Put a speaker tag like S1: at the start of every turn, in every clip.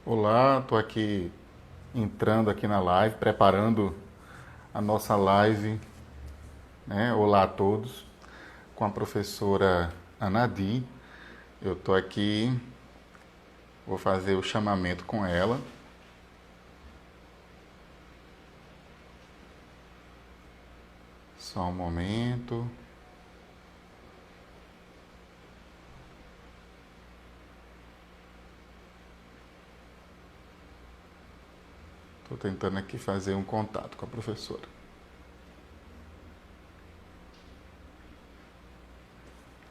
S1: Olá, estou aqui entrando aqui na live, preparando a nossa live, né? Olá a todos, com a professora Anadi. Eu estou aqui, vou fazer o chamamento com ela. Só um momento. Estou tentando aqui fazer um contato com a professora.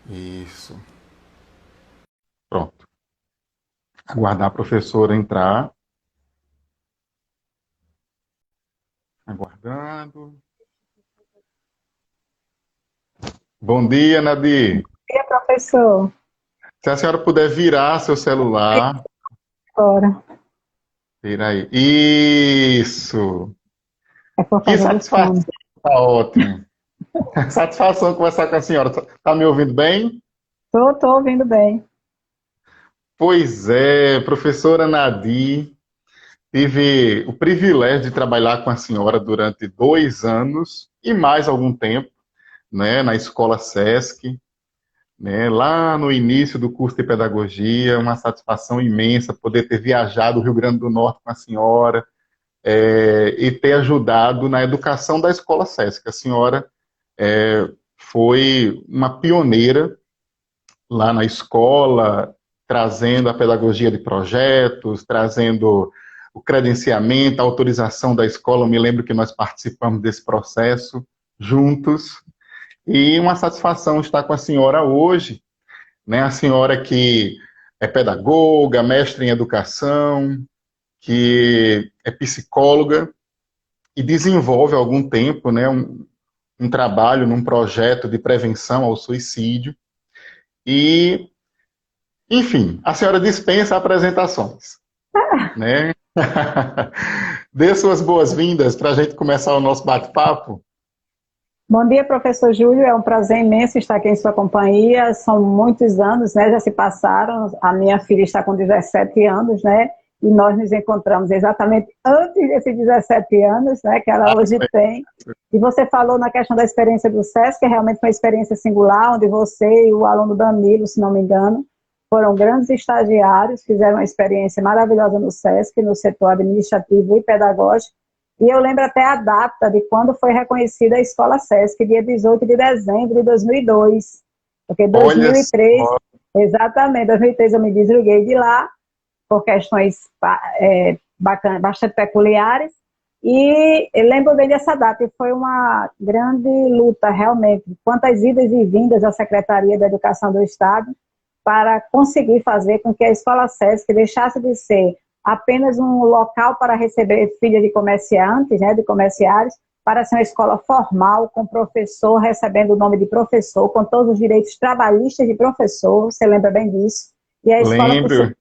S1: Isso. Pronto. Aguardar a professora entrar. Aguardando. Bom dia, Nadi.
S2: E professor,
S1: Se a senhora puder virar seu celular,
S2: agora,
S1: vira aí. Isso!
S2: é por
S1: Que
S2: causa do
S1: satisfação,
S2: fone.
S1: tá ótimo. Satisfação conversar com a senhora. Tá me ouvindo bem?
S2: Tô ouvindo bem.
S1: Pois é, professora Nadi, tive o privilégio de trabalhar com a senhora durante 2 anos e mais algum tempo, né, na Escola Sesc, né, lá no início do curso de pedagogia, uma satisfação imensa poder ter viajado o Rio Grande do Norte com a senhora, e ter ajudado na educação da Escola Sesc. A senhora foi uma pioneira lá na escola, trazendo a pedagogia de projetos, trazendo o credenciamento, a autorização da escola. Eu me lembro que nós participamos desse processo juntos. E uma satisfação estar com a senhora hoje, né? A senhora que é pedagoga, mestre em educação, que é psicóloga e desenvolve há algum tempo, né, um trabalho num projeto de prevenção ao suicídio. E, enfim, a senhora dispensa apresentações, né? Dê suas boas-vindas para a gente começar o nosso bate-papo.
S2: Bom dia, professor Júlio. É um prazer imenso estar aqui em sua companhia. São muitos anos, né? Já se passaram. A minha filha está com 17 anos, né? E nós nos encontramos exatamente antes desses 17 anos, né? Que ela hoje tem. E você falou na questão da experiência do SESC, que realmente foi uma experiência singular, onde você e o aluno Danilo, se não me engano, foram grandes estagiários, fizeram uma experiência maravilhosa no SESC, no setor administrativo e pedagógico. E eu lembro até a data de quando foi reconhecida a Escola SESC, dia 18 de dezembro de 2002. Porque
S1: Olha
S2: 2003,
S1: só,
S2: exatamente, 2003 eu me desliguei de lá, por questões bastante peculiares. E eu lembro bem dessa data, e foi uma grande luta, realmente. Quantas idas e vindas da Secretaria da Educação do Estado para conseguir fazer com que a Escola SESC deixasse de ser apenas um local para receber filhas de comerciantes, né, de comerciários, para ser uma escola formal, com professor recebendo o nome de professor, com todos os direitos trabalhistas de professor, você lembra bem disso? E a escola, por ser
S1: lembro.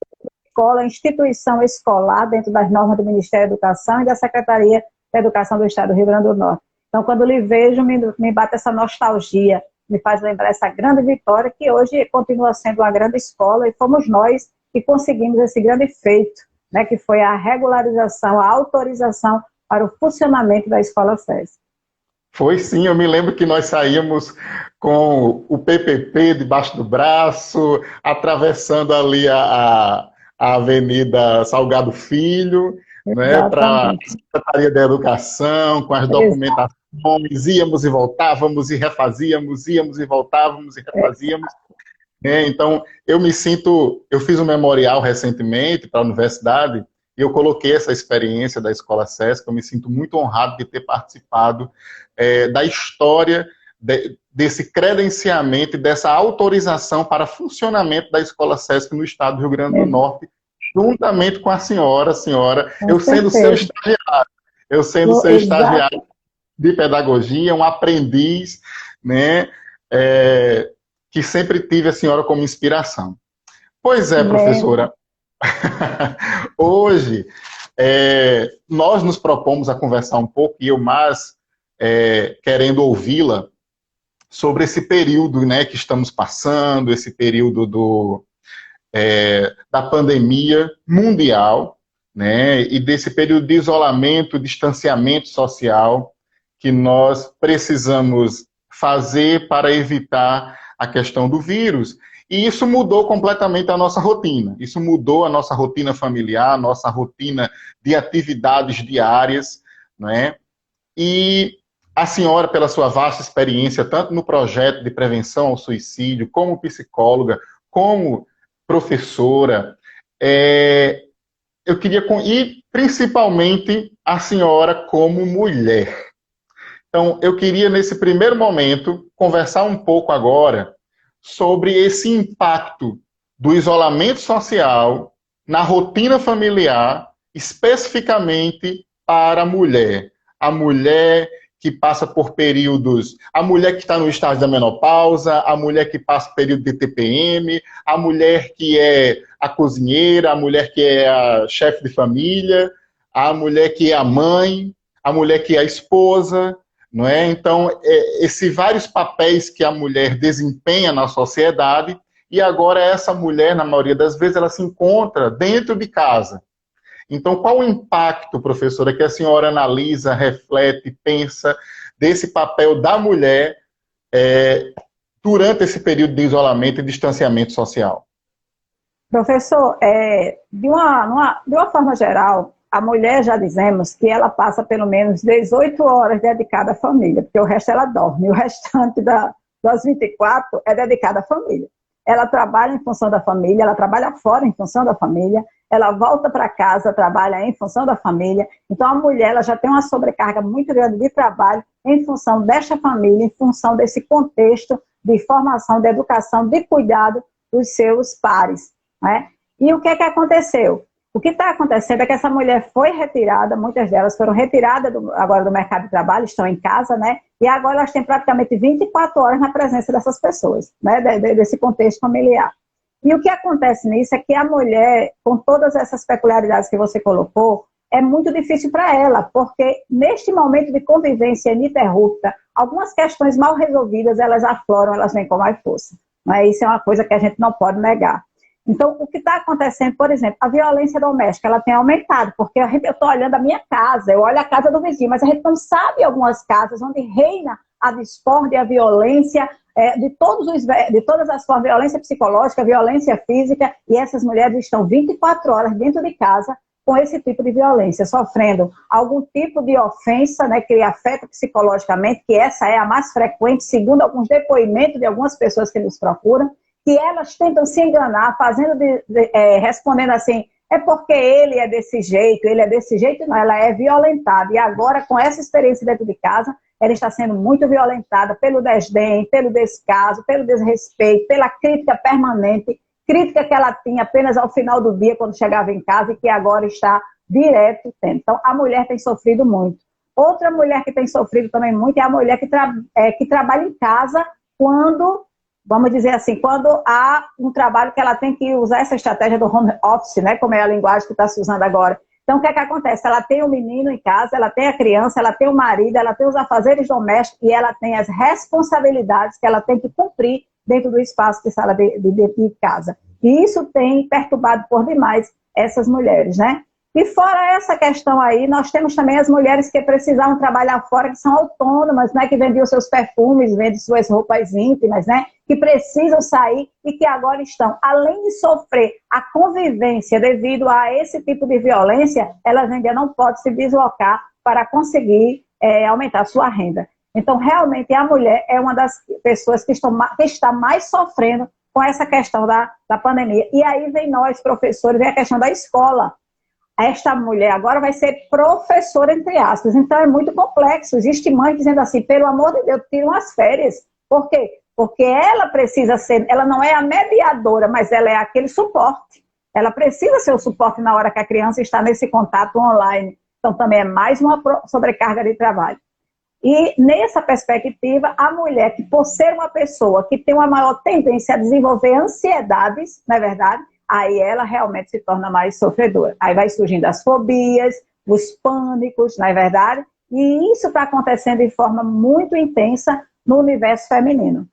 S2: escola, instituição escolar, dentro das normas do Ministério da Educação e da Secretaria da Educação do Estado do Rio Grande do Norte. Então, quando lhe vejo, me bate essa nostalgia, me faz lembrar essa grande vitória, que hoje continua sendo uma grande escola, e fomos nós que conseguimos esse grande feito, né, que foi a regularização, a autorização para o funcionamento da Escola SESC.
S1: Foi sim, eu me lembro que nós saímos com o PPP debaixo do braço, atravessando ali a Avenida Salgado Filho, né, para a
S2: Exatamente.
S1: Secretaria da Educação, com as
S2: Exato.
S1: documentações, íamos e voltávamos e refazíamos, íamos e voltávamos e refazíamos. Então, eu fiz um memorial recentemente para a universidade e eu coloquei essa experiência da Escola Sesc. Eu me sinto muito honrado de ter participado da história desse credenciamento e dessa autorização para funcionamento da Escola Sesc no estado do Rio Grande do Norte, juntamente com a senhora,
S2: Com certeza.
S1: eu sendo seu
S2: Exato.
S1: estagiário de pedagogia, um aprendiz, né, é, que sempre tive a senhora como inspiração. Pois é,
S2: Lembro.
S1: professora, hoje nós nos propomos a conversar um pouco, e eu mais querendo ouvi-la, sobre esse período, né, que estamos passando, esse período da pandemia mundial, né, e desse período de isolamento, distanciamento social que nós precisamos fazer para evitar a questão do vírus. E isso mudou completamente a nossa rotina. Isso mudou a nossa rotina familiar, a nossa rotina de atividades diárias, né? E a senhora, pela sua vasta experiência, tanto no projeto de prevenção ao suicídio, como psicóloga, como professora, eu queria, e principalmente a senhora como mulher. Então, eu queria, nesse primeiro momento, conversar um pouco agora sobre esse impacto do isolamento social na rotina familiar, especificamente para a mulher. A mulher que passa por períodos, a mulher que está no estágio da menopausa, a mulher que passa período de TPM, a mulher que é a cozinheira, a mulher que é a chefe de família, a mulher que é a mãe, a mulher que é a esposa, não é? Então, esses vários papéis que a mulher desempenha na sociedade, e agora essa mulher, na maioria das vezes, ela se encontra dentro de casa. Então, qual o impacto, professora, que a senhora analisa, reflete, pensa desse papel da mulher durante esse período de isolamento e distanciamento social?
S2: Professor, de uma forma geral, a mulher, já dizemos, que ela passa pelo menos 18 horas dedicada à família, porque o resto ela dorme, o restante das 24 é dedicada à família. Ela trabalha em função da família, ela trabalha fora em função da família, ela volta para casa, trabalha em função da família. Então, a mulher ela já tem uma sobrecarga muito grande de trabalho em função desta família, em função desse contexto de formação, de educação, de cuidado dos seus pares, né? E o que é que aconteceu? O que está acontecendo é que essa mulher foi retirada, muitas delas foram retiradas agora do mercado de trabalho, estão em casa, né? E agora elas têm praticamente 24 horas na presença dessas pessoas, né? Desse contexto familiar. E o que acontece nisso é que a mulher, com todas essas peculiaridades que você colocou, é muito difícil para ela, porque neste momento de convivência ininterrupta, algumas questões mal resolvidas, elas afloram, elas vêm com mais força. Né? Isso é uma coisa que a gente não pode negar. Então, o que está acontecendo, por exemplo, a violência doméstica, ela tem aumentado, porque eu estou olhando a minha casa, eu olho a casa do vizinho, mas a gente não sabe algumas casas onde reina a discórdia, a violência, de todas as formas, violência psicológica, violência física, e essas mulheres estão 24 horas dentro de casa com esse tipo de violência, sofrendo algum tipo de ofensa, né, que afeta psicologicamente, que essa é a mais frequente, segundo alguns depoimentos de algumas pessoas que nos procuram, que elas tentam se enganar, respondendo assim, é porque ele é desse jeito, não, ela é violentada. E agora, com essa experiência dentro de casa, ela está sendo muito violentada pelo desdém, pelo descaso, pelo desrespeito, pela crítica permanente, crítica que ela tinha apenas ao final do dia, quando chegava em casa, e que agora está direto tendo. Então, a mulher tem sofrido muito. Outra mulher que tem sofrido também muito é a mulher que trabalha em casa quando... Vamos dizer assim, quando há um trabalho que ela tem que usar essa estratégia do home office, né, como é a linguagem que está se usando agora. Então, o que é que acontece? Ela tem o menino em casa, ela tem a criança, ela tem o marido, ela tem os afazeres domésticos e ela tem as responsabilidades que ela tem que cumprir dentro do espaço de sala de casa. E isso tem perturbado por demais essas mulheres, né? E fora essa questão aí, nós temos também as mulheres que precisavam trabalhar fora, que são autônomas, né, que vendiam seus perfumes, vendem suas roupas íntimas, né, que precisam sair e que agora estão, além de sofrer a convivência devido a esse tipo de violência, elas ainda não podem se deslocar para conseguir aumentar a sua renda. Então, realmente, a mulher é uma das pessoas que está mais sofrendo com essa questão da pandemia. E aí vem nós, professores, vem a questão da escola. Esta mulher agora vai ser professora, entre aspas. Então, é muito complexo. Existe mãe dizendo assim, pelo amor de Deus, tira umas férias. Por quê? Porque ela precisa ser, ela não é a mediadora, mas ela é aquele suporte. Ela precisa ser o suporte na hora que a criança está nesse contato online. Então, também é mais uma sobrecarga de trabalho. E, nessa perspectiva, a mulher que, por ser uma pessoa que tem uma maior tendência a desenvolver ansiedades, não é verdade? Aí ela realmente se torna mais sofredora. Aí vai surgindo as fobias, os pânicos, não é verdade? E isso está acontecendo de forma muito intensa no universo feminino.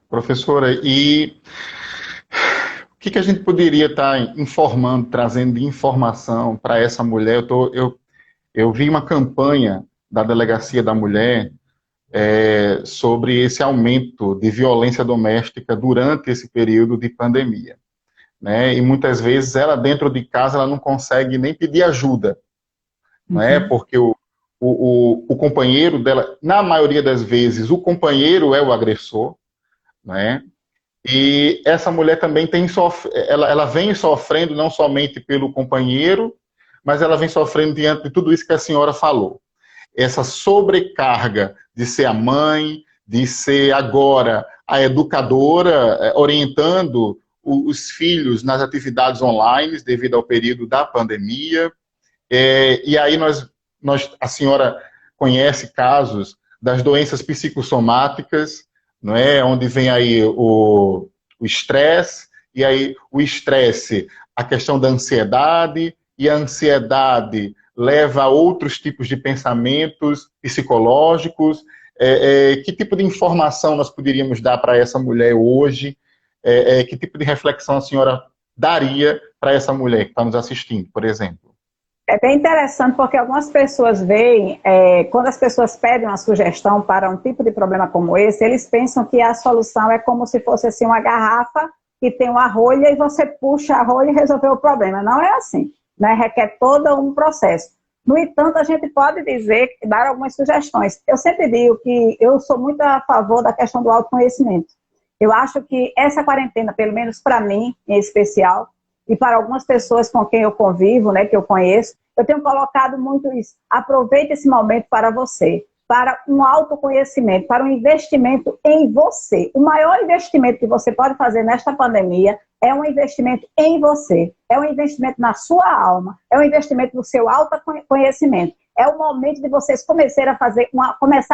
S1: Professora, e que a gente poderia estar informando, trazendo de informação para essa mulher? Eu vi uma campanha da Delegacia da Mulher sobre esse aumento de violência doméstica durante esse período de pandemia, né? E muitas vezes ela, dentro de casa, ela não consegue nem pedir ajuda, né? Porque o companheiro dela, na maioria das vezes, o companheiro é o agressor, né? E essa mulher também ela vem sofrendo não somente pelo companheiro, mas ela vem sofrendo diante de tudo isso que a senhora falou. Essa sobrecarga de ser a mãe, de ser agora a educadora, orientando os filhos nas atividades online devido ao período da pandemia. E aí a senhora conhece casos das doenças psicossomáticas, não é? Onde vem aí o estresse, e aí o estresse, a questão da ansiedade, e a ansiedade leva a outros tipos de pensamentos psicológicos. Que tipo de informação nós poderíamos dar para essa mulher hoje? Que tipo de reflexão a senhora daria para essa mulher que está nos assistindo, por exemplo?
S2: É bem interessante porque algumas pessoas veem, quando as pessoas pedem uma sugestão para um tipo de problema como esse, eles pensam que a solução é como se fosse assim, uma garrafa que tem uma rolha e você puxa a rolha e resolveu o problema. Não é assim, né? Requer todo um processo. No entanto, a gente pode dizer, dar algumas sugestões. Eu sempre digo que eu sou muito a favor da questão do autoconhecimento. Eu acho que essa quarentena, pelo menos para mim, em especial, e para algumas pessoas com quem eu convivo, né, que eu conheço, eu tenho colocado muito isso. Aproveite esse momento para você, para um autoconhecimento, para um investimento em você. O maior investimento que você pode fazer nesta pandemia é um investimento em você, é um investimento na sua alma, é um investimento no seu autoconhecimento. É o momento de vocês começar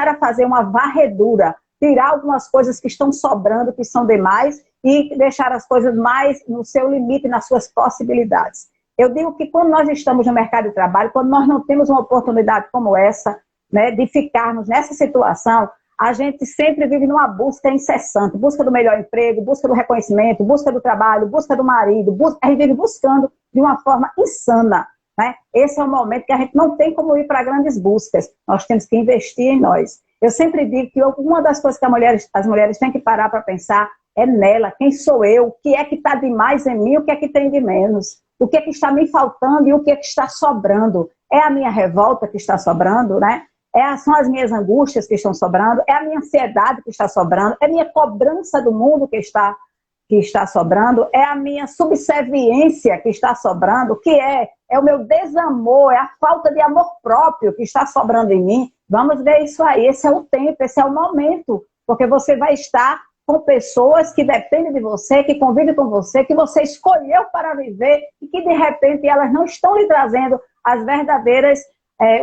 S2: a fazer uma varredura, tirar algumas coisas que estão sobrando, que são demais, e deixar as coisas mais no seu limite, nas suas possibilidades. Eu digo que quando nós estamos no mercado de trabalho, quando nós não temos uma oportunidade como essa, né, de ficarmos nessa situação, a gente sempre vive numa busca incessante, busca do melhor emprego, busca do reconhecimento, busca do trabalho, busca do marido, a gente vive buscando de uma forma insana, né? Esse é um momento que a gente não tem como ir para grandes buscas, nós temos que investir em nós. Eu sempre digo que uma das coisas que as mulheres têm que parar para pensar é nela, quem sou eu, o que é que está de mais em mim, o que é que tem de menos, o que é que está me faltando e o que é que está sobrando. É a minha revolta que está sobrando, né? São as minhas angústias que estão sobrando, é a minha ansiedade que está sobrando, é a minha cobrança do mundo que está sobrando, é a minha subserviência que está sobrando, que é o meu desamor, é a falta de amor próprio que está sobrando em mim. Vamos ver isso aí, esse é o tempo, esse é o momento, porque você vai estar com pessoas que dependem de você, que convivem com você, que você escolheu para viver e que de repente elas não estão lhe trazendo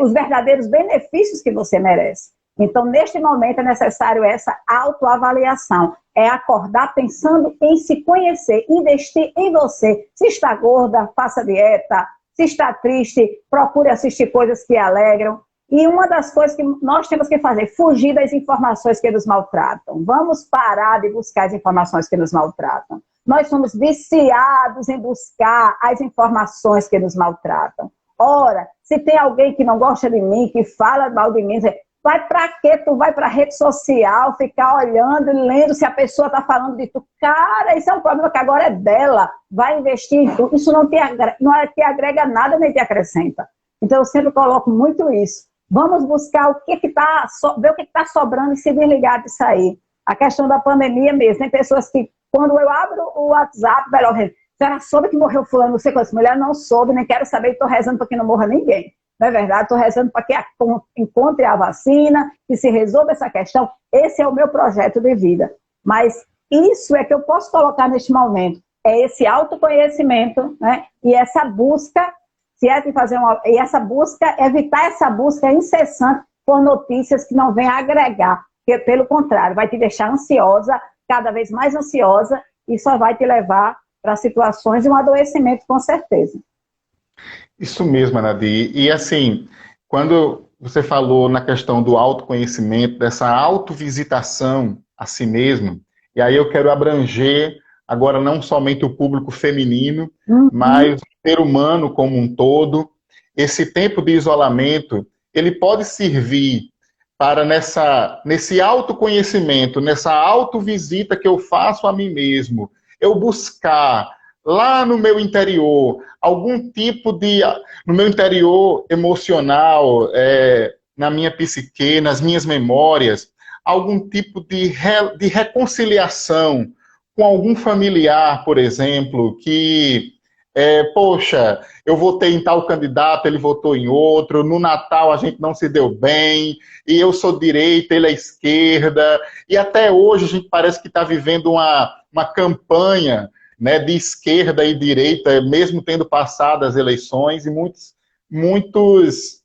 S2: os verdadeiros benefícios que você merece. Então, neste momento é necessário essa autoavaliação, é acordar pensando em se conhecer, investir em você. Se está gorda, faça dieta, se está triste, procure assistir coisas que alegram. E uma das coisas que nós temos que fazer, fugir das informações que nos maltratam. Vamos parar de buscar as informações que nos maltratam. Nós somos viciados em buscar as informações que nos maltratam. Ora, se tem alguém que não gosta de mim, que fala mal de mim, vai pra quê? Tu vai pra rede social, ficar olhando e lendo se a pessoa tá falando de tu. Cara, isso é um problema que agora é dela. Vai investir em tu. Isso não te agrega nada, nem te acrescenta. Então, eu sempre coloco muito isso. Vamos buscar ver o que está sobrando e se desligar disso aí. A questão da pandemia mesmo. Tem pessoas que, quando eu abro o WhatsApp, ela soube que morreu fulano, não sei quantas mulheres, não soube, nem quero saber, estou rezando para que não morra ninguém. Não é verdade? Estou rezando para que encontre a vacina, que se resolva essa questão. Esse é o meu projeto de vida. Mas isso é que eu posso colocar neste momento. É esse autoconhecimento, né? E essa busca, evitar essa busca incessante por notícias que não vêm agregar. Que, pelo contrário, vai te deixar ansiosa, cada vez mais ansiosa, e só vai te levar para situações de um adoecimento, com certeza.
S1: Isso mesmo, Anaди. E assim, quando você falou na questão do autoconhecimento, dessa autovisitação a si mesmo, e aí eu quero abranger agora não somente o público feminino,
S2: Uhum.
S1: mas o ser humano como um todo. Esse tempo de isolamento, ele pode servir para nesse autoconhecimento, nessa autovisita que eu faço a mim mesmo, eu buscar lá no meu interior, algum tipo de, no meu interior emocional, na minha psique, nas minhas memórias, algum tipo de reconciliação com algum familiar, por exemplo, que, poxa, eu votei em tal candidato, ele votou em outro, no Natal a gente não se deu bem, e eu sou direita, ele é esquerda, e até hoje a gente parece que está vivendo uma campanha, né, de esquerda e direita, mesmo tendo passado as eleições, e muitos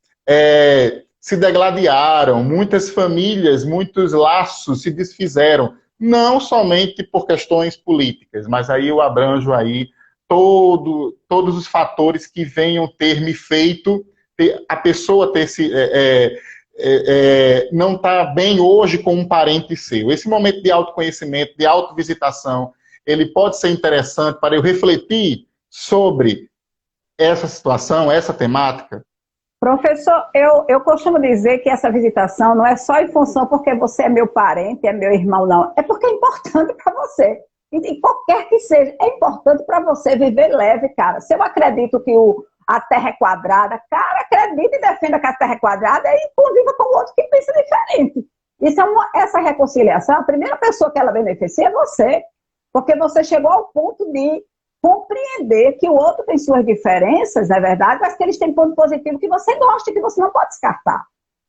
S1: se degladiaram, muitas famílias, muitos laços se desfizeram, não somente por questões políticas, mas aí eu abranjo aí todos os fatores que venham ter me feito, a pessoa ter se... não está bem hoje com um parente seu. Esse momento de autoconhecimento, de autovisitação, ele pode ser interessante para eu refletir sobre essa situação, essa temática?
S2: Professor, eu costumo dizer que essa visitação não é só em função porque você é meu parente, é meu irmão, não. É porque é importante para você. E qualquer que seja, é importante para você viver leve, cara. Se eu acredito que a Terra é quadrada, cara, acredita e defenda que a Terra é quadrada e conviva com o outro que pensa diferente. Essa reconciliação, a primeira pessoa que ela beneficia é você. Porque você chegou ao ponto de compreender que o outro tem suas diferenças, não é verdade? Mas que eles têm ponto positivo que você gosta e que você não pode descartar.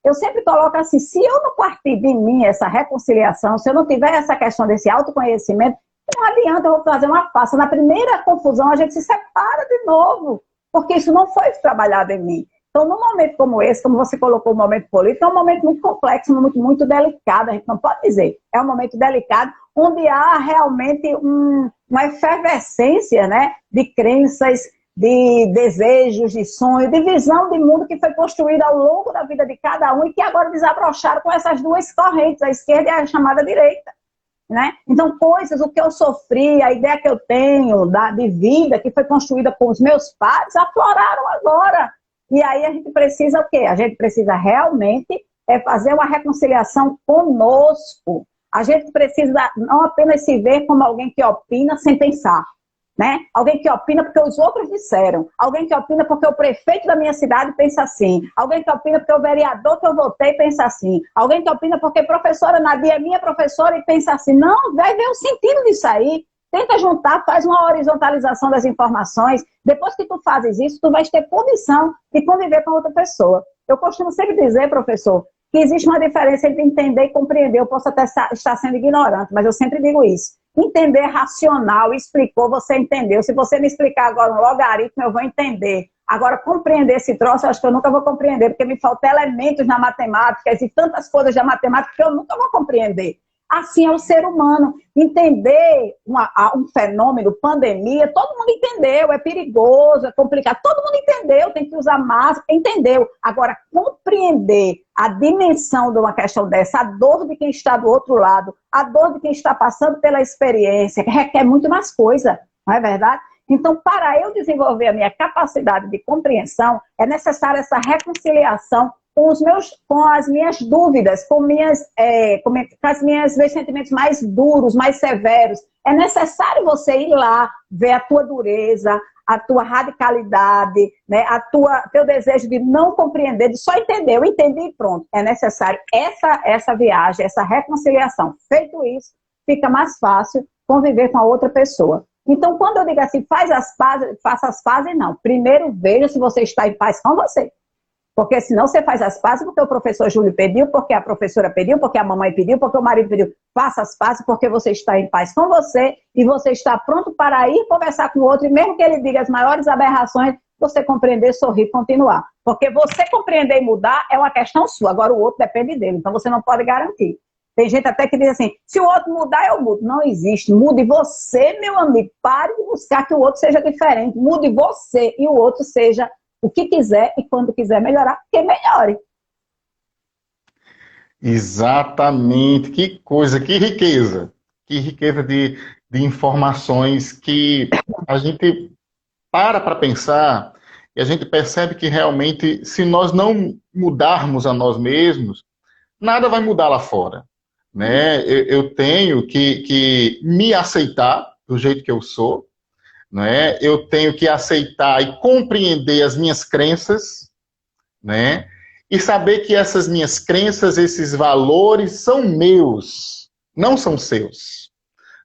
S2: Eu sempre coloco assim, se eu não partir de mim essa reconciliação, se eu não tiver essa questão desse autoconhecimento, não adianta eu fazer uma farsa. Na primeira confusão, a gente se separa de novo, porque isso não foi trabalhado em mim. Então, num momento como esse, como você colocou o momento político, é um momento muito complexo, muito delicado, a gente não pode dizer. É um momento delicado, onde há realmente uma efervescência, né, de crenças, de desejos, de sonhos, de visão de mundo que foi construída ao longo da vida de cada um e que agora desabrocharam com essas duas correntes, a esquerda e a chamada direita. Né? Então, o que eu sofri, a ideia que eu tenho de vida que foi construída com os meus pais, afloraram agora. E aí a gente precisa o quê? A gente precisa realmente fazer uma reconciliação conosco. A gente precisa não apenas se ver como alguém que opina sem pensar. Né? Alguém que opina porque os outros disseram. Alguém que opina porque o prefeito da minha cidade pensa assim. Alguém que opina porque o vereador que eu votei pensa assim. Alguém que opina porque a professora Nadia é minha professora e pensa assim. Não, vai ver o sentido disso aí. Tenta juntar, faz uma horizontalização das informações. Depois que tu fazes isso, tu vais ter condição de conviver com outra pessoa. Eu costumo sempre dizer, professor, que existe uma diferença entre entender e compreender. Eu posso até estar sendo ignorante, mas eu sempre digo isso. Entender é racional, explicou, você entendeu. Se você me explicar agora um logaritmo, eu vou entender. Agora, compreender esse troço, eu acho que eu nunca vou compreender, porque me faltam elementos na matemática e tantas coisas da matemática que eu nunca vou compreender. Assim é o ser humano. Entender um fenômeno, pandemia, todo mundo entendeu, é perigoso, é complicado. Todo mundo entendeu, tem que usar máscara, entendeu. Agora, compreender a dimensão de uma questão dessa, a dor de quem está do outro lado, a dor de quem está passando pela experiência, que requer muito mais coisa, não é verdade? Então, para eu desenvolver a minha capacidade de compreensão, é necessária essa reconciliação com as minhas dúvidas, com os meus sentimentos mais duros, mais severos. É necessário você ir lá, ver a tua dureza, a tua radicalidade, né, teu desejo de não compreender, de só entender. Eu entendi e pronto. É necessário essa viagem, essa reconciliação. Feito isso, fica mais fácil conviver com a outra pessoa. Então, quando eu digo assim, faça as pazes, não. Primeiro veja se você está em paz com você. Porque senão você faz as pazes porque o professor Júlio pediu, porque a professora pediu, porque a mamãe pediu, porque o marido pediu. Faça as pazes porque você está em paz com você e você está pronto para ir conversar com o outro. E mesmo que ele diga as maiores aberrações, você compreender, sorrir e continuar. Porque você compreender e mudar é uma questão sua. Agora o outro depende dele. Então você não pode garantir. Tem gente até que diz assim, se o outro mudar, eu mudo. Não existe. Mude você, meu amigo. Pare de buscar que o outro seja diferente. Mude você e o outro seja o que quiser e quando quiser melhorar, que melhore.
S1: Exatamente. Que coisa, que riqueza. que riqueza de informações que a gente para pensar e a gente percebe que realmente, se nós não mudarmos a nós mesmos, nada vai mudar lá fora, né? Eu tenho que me aceitar do jeito que eu sou, né? Eu tenho que aceitar e compreender as minhas crenças, né? E saber que essas minhas crenças, esses valores são meus, não são seus,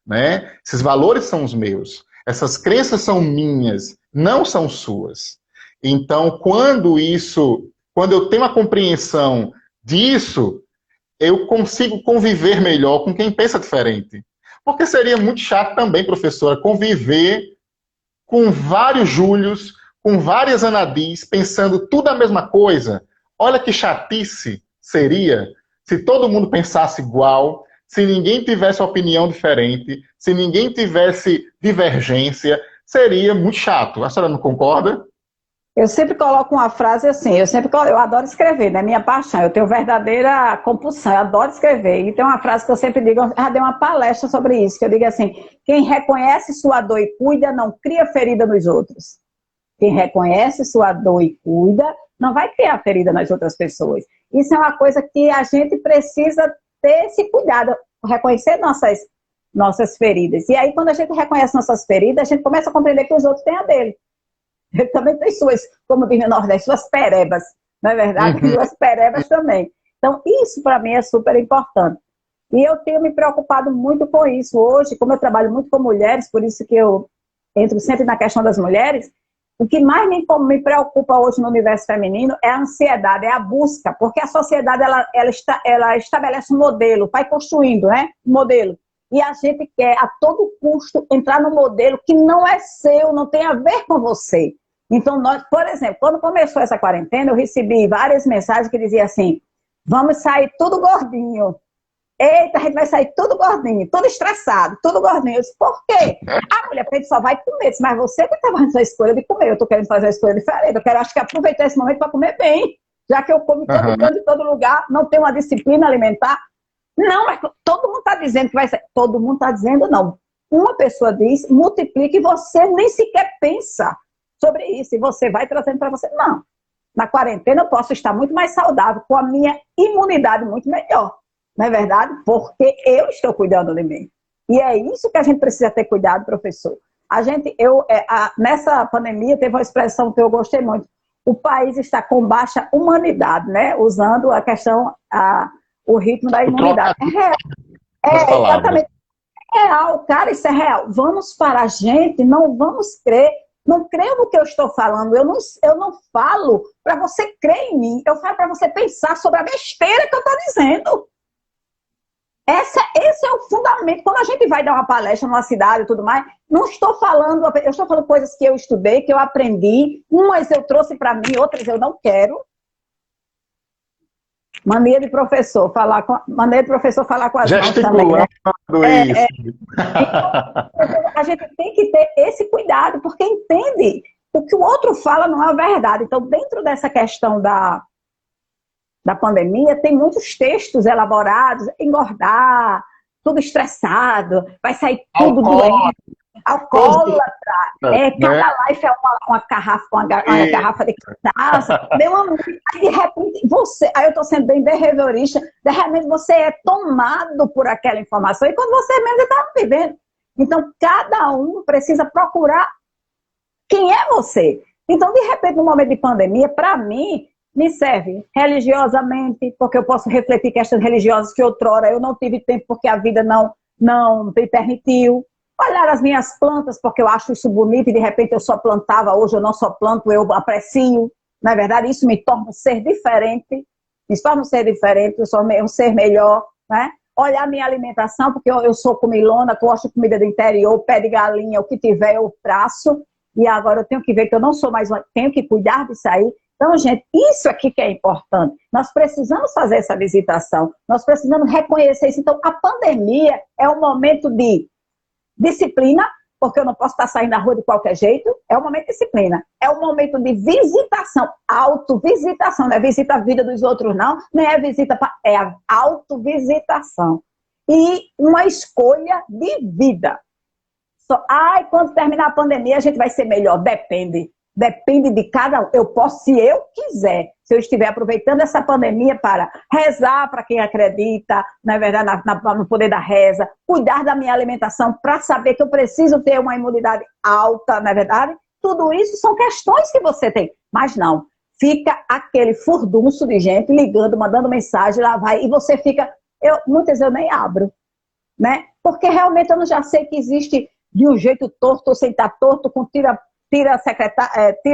S1: né? Esses valores são os meus. Essas crenças são minhas, não são suas. Então, quando eu tenho a compreensão disso, eu consigo conviver melhor com quem pensa diferente. Porque seria muito chato também, professora, conviver com vários Júlios, com várias Anadis, pensando tudo a mesma coisa. Olha que chatice seria se todo mundo pensasse igual, se ninguém tivesse opinião diferente, se ninguém tivesse divergência, seria muito chato. A senhora não concorda?
S2: Eu sempre coloco uma frase assim, eu adoro escrever, né? Minha paixão, eu tenho verdadeira compulsão, eu adoro escrever. E tem uma frase que eu sempre digo, eu já dei uma palestra sobre isso, que eu digo assim, quem reconhece sua dor e cuida, não cria ferida nos outros. Quem reconhece sua dor e cuida, não vai criar ferida nas outras pessoas. Isso é uma coisa que a gente precisa ter esse cuidado, reconhecer nossas feridas. E aí, quando a gente reconhece nossas feridas, a gente começa a compreender que os outros têm a dele. Ele também tem suas, como diz no Nordeste, suas perebas, não é verdade? Uhum. Suas perebas também. Então, isso para mim é super importante. E eu tenho me preocupado muito com isso hoje, como eu trabalho muito com mulheres, por isso que eu entro sempre na questão das mulheres, o que mais me preocupa hoje no universo feminino é a ansiedade, é a busca, porque a sociedade ela estabelece um modelo, vai construindo, né? Um modelo. E a gente quer, a todo custo, entrar no modelo que não é seu, não tem a ver com você. Então, nós, por exemplo, quando começou essa quarentena, eu recebi várias mensagens que diziam assim, vamos sair tudo gordinho. Eita, a gente vai sair tudo gordinho, tudo estressado, tudo gordinho. Eu disse, por quê? A mulher, a gente só vai comer. Eu disse, mas você que está fazendo a escolha de comer, eu estou querendo fazer a escolha diferente. Eu quero, acho que aproveitar esse momento para comer bem. Já que eu como todo canto, em todo lugar, não tenho uma disciplina alimentar. Não, mas todo mundo está dizendo que vai ser. Todo mundo está dizendo não. Uma pessoa diz, multiplica e você nem sequer pensa sobre isso. E você vai trazendo para você. Não. Na quarentena eu posso estar muito mais saudável, com a minha imunidade muito melhor. Não é verdade? Porque eu estou cuidando de mim. E é isso que a gente precisa ter cuidado, professor. Nessa pandemia teve uma expressão que eu gostei muito. O país está com baixa humanidade, né? Usando a questão... o ritmo da imunidade. É real. Exatamente. É real, cara, isso é real. Vamos para a gente, não vamos crer. Não creio no que eu estou falando. Eu não falo para você crer em mim. Eu falo para você pensar sobre a besteira que eu estou dizendo. Esse é o fundamento. Quando a gente vai dar uma palestra numa cidade e tudo mais, não estou falando... Eu estou falando coisas que eu estudei, que eu aprendi. Umas eu trouxe para mim, outras eu não quero. Mania de professor falar com as mãos também, né? Então, a gente tem que ter esse cuidado, porque entende o que o outro fala não é a verdade. Então, dentro dessa questão da pandemia, tem muitos textos elaborados, engordar, tudo estressado, vai sair tudo doente. Alcoólatra, cada life é uma garrafa de cachaça, meu amigo, aí de repente aí eu estou sendo bem behaviorista, de repente você é tomado por aquela informação, e quando você mesmo está vivendo. Então, cada um precisa procurar quem é você. Então, de repente, no momento de pandemia, para mim, me serve religiosamente, porque eu posso refletir questões religiosas que outrora eu não tive tempo, porque a vida não me permitiu. Olhar as minhas plantas, porque eu acho isso bonito, e de repente eu só plantava, hoje eu não só planto, eu aprecio. Na verdade, isso me torna um ser diferente, eu sou um ser melhor, né? Olhar minha alimentação, porque eu sou comilona, gosto de comida do interior, pé de galinha, o que tiver eu traço, e agora eu tenho que ver que eu não sou mais tenho que cuidar disso aí. Então, gente, isso aqui que é importante. Nós precisamos fazer essa visitação, nós precisamos reconhecer isso. Então, a pandemia é um momento de disciplina, porque eu não posso estar saindo da rua de qualquer jeito, é um momento de disciplina. É um momento de visitação, autovisitação, não é visita a vida dos outros não, nem é visita, é a autovisitação. e uma escolha de vida. Quando terminar a pandemia a gente vai ser melhor. Depende. Depende de cada um. Eu posso, se eu quiser, se eu estiver aproveitando essa pandemia para rezar para quem acredita, na verdade, no poder da reza, cuidar da minha alimentação para saber que eu preciso ter uma imunidade alta, na verdade, tudo isso são questões que você tem. Mas não, fica aquele furdunço de gente ligando, mandando mensagem, lá vai, e você fica... muitas eu nem abro, né? Porque realmente eu já sei que existe de um jeito torto, ou sem estar torto, com tira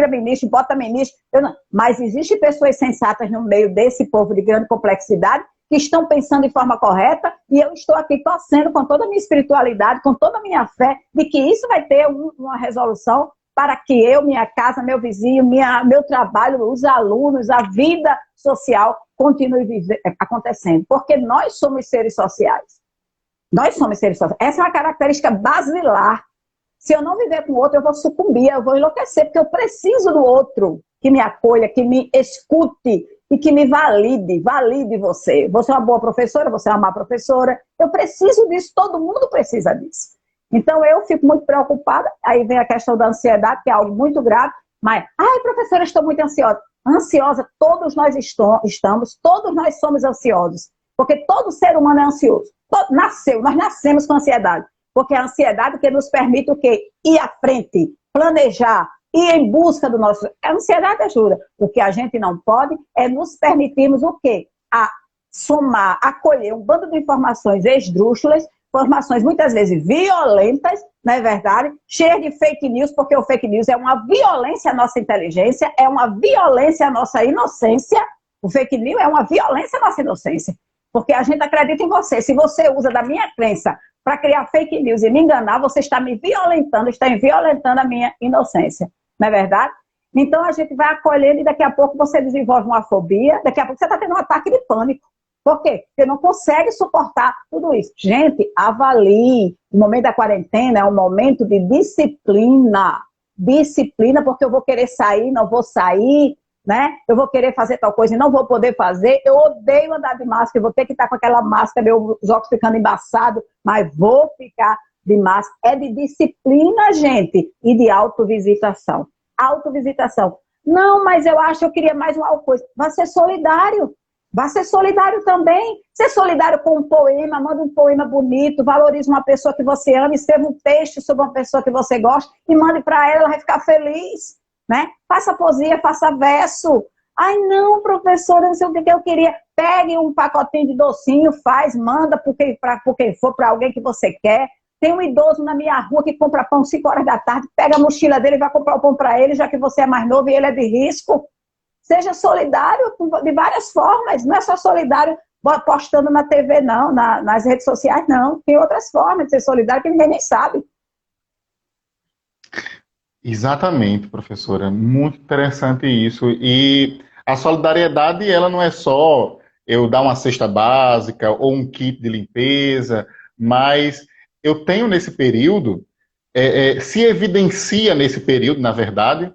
S2: ministro, bota ministro. Mas existem pessoas sensatas no meio desse povo de grande complexidade que estão pensando de forma correta, e eu estou aqui torcendo com toda a minha espiritualidade, com toda a minha fé, de que isso vai ter uma resolução para que eu, minha casa, meu vizinho, meu trabalho, os alunos, a vida social continue acontecendo. Porque nós somos seres sociais. Nós somos seres sociais. Essa é uma característica basilar. Se eu não viver com o outro, eu vou sucumbir, eu vou enlouquecer, porque eu preciso do outro que me acolha, que me escute e que me valide você. Você é uma boa professora, você é uma má professora. Eu preciso disso, todo mundo precisa disso. Então, eu fico muito preocupada. Aí vem a questão da ansiedade, que é algo muito grave. Mas, professora, estou muito ansiosa. Ansiosa, todos nós estamos, todos nós somos ansiosos. Porque todo ser humano é ansioso. Nós nascemos com ansiedade. Porque a ansiedade que nos permite o quê? Ir à frente, planejar, ir em busca do nosso... A ansiedade ajuda. O que a gente não pode é nos permitirmos o quê? A somar, acolher um bando de informações esdrúxulas, informações muitas vezes violentas, não é verdade? Cheias de fake news, porque o fake news é uma violência à nossa inteligência, é uma violência à nossa inocência. O fake news é uma violência à nossa inocência. Porque a gente acredita em você. Se você usa da minha crença para criar fake news e me enganar, você está me violentando, está violentando a minha inocência. Não é verdade? Então a gente vai acolhendo e daqui a pouco você desenvolve uma fobia, daqui a pouco você está tendo um ataque de pânico. Por quê? Você não consegue suportar tudo isso. Gente, avalie. O momento da quarentena é um momento de disciplina. Disciplina, porque eu vou querer sair, não vou sair, né? Eu vou querer fazer tal coisa e não vou poder fazer. Eu odeio andar de máscara, eu vou ter que estar com aquela máscara, meus óculos ficando embaçados, mas vou ficar de máscara. É de disciplina, gente, e de autovisitação. Autovisitação. Não, mas eu acho que eu queria mais uma coisa. Vai ser solidário. Vai ser solidário também. Ser solidário com um poema, manda um poema bonito, valorize uma pessoa que você ama, escreva um texto sobre uma pessoa que você gosta e mande para ela, ela vai ficar feliz. Né? Faça poesia, faça verso. Ai, não, professora, não sei o que eu queria. Pegue um pacotinho de docinho, faz, manda por quem for, para alguém que você quer. Tem um idoso na minha rua que compra pão 5 horas da tarde, pega a mochila dele e vai comprar o pão para ele, já que você é mais novo e ele é de risco. Seja solidário de várias formas. Não é só solidário postando na TV, não, nas redes sociais, não. Tem outras formas de ser solidário que ninguém nem sabe.
S1: Exatamente, professora. Muito interessante isso. E a solidariedade, ela não é só eu dar uma cesta básica ou um kit de limpeza, mas eu tenho nesse período, se evidencia nesse período, na verdade,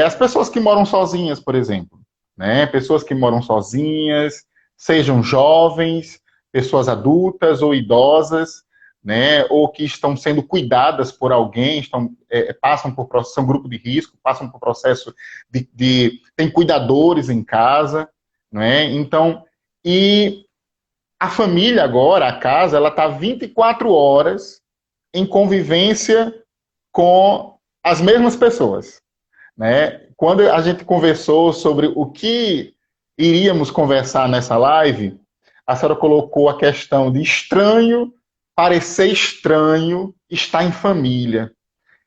S1: as pessoas que moram sozinhas, por exemplo, né? Pessoas que moram sozinhas, sejam jovens, pessoas adultas ou idosas, né? Ou que estão sendo cuidadas por alguém, passam por processo, são grupo de risco, passam por processo tem cuidadores em casa, né? Então, e a família agora, a casa, ela está 24 horas em convivência com as mesmas pessoas. Né? Quando a gente conversou sobre o que iríamos conversar nessa live, a senhora colocou a questão de parecer estranho estar em família.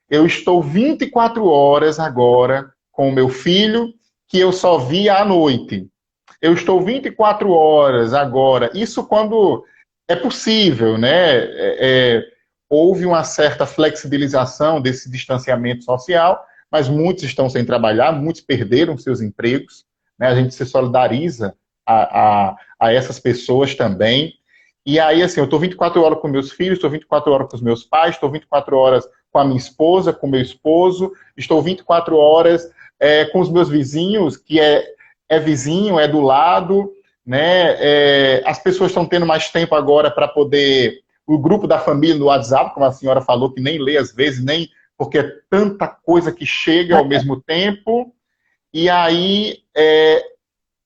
S1: Eu estou 24 horas agora com o meu filho, que eu só via à noite. Eu estou 24 horas agora, isso quando é possível, né? Houve uma certa flexibilização desse distanciamento social, mas muitos estão sem trabalhar, muitos perderam seus empregos, né? A gente se solidariza a essas pessoas também. E aí, assim, eu estou 24 horas com meus filhos, estou 24 horas com os meus pais, estou 24 horas com a minha esposa, com o meu esposo, estou 24 horas com os meus vizinhos, que é vizinho, é do lado, né? As pessoas estão tendo mais tempo agora para poder... O grupo da família no WhatsApp, como a senhora falou, que nem lê às vezes, nem porque é tanta coisa que chega ao mesmo tempo. E aí,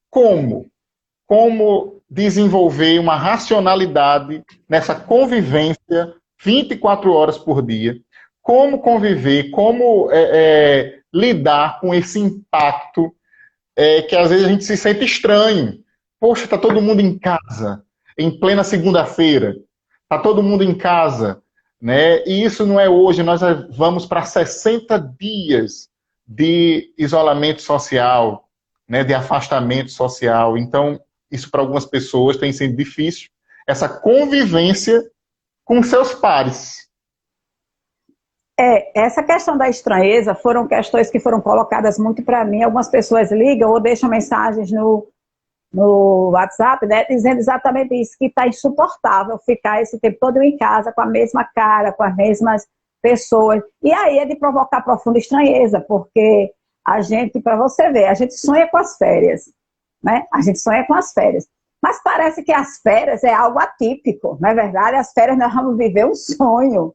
S1: como? Como desenvolver uma racionalidade nessa convivência 24 horas por dia? Como conviver, como lidar com esse impacto que às vezes a gente se sente estranho. Poxa, está todo mundo em casa, em plena segunda-feira. Está todo mundo em casa, né? E isso não é hoje, nós vamos para 60 dias de isolamento social, né? De afastamento social. Então, isso para algumas pessoas tem sido difícil, essa convivência com seus pares.
S2: Essa questão da estranheza foram questões que foram colocadas muito para mim. Algumas pessoas ligam ou deixam mensagens no WhatsApp, né, dizendo exatamente isso, que está insuportável ficar esse tempo todo em casa com a mesma cara, com as mesmas pessoas. E aí é de provocar profunda estranheza, porque a gente, para você ver, a gente sonha com as férias, né? A gente sonha com as férias. Mas parece que as férias é algo atípico, não é verdade? As férias nós vamos viver um sonho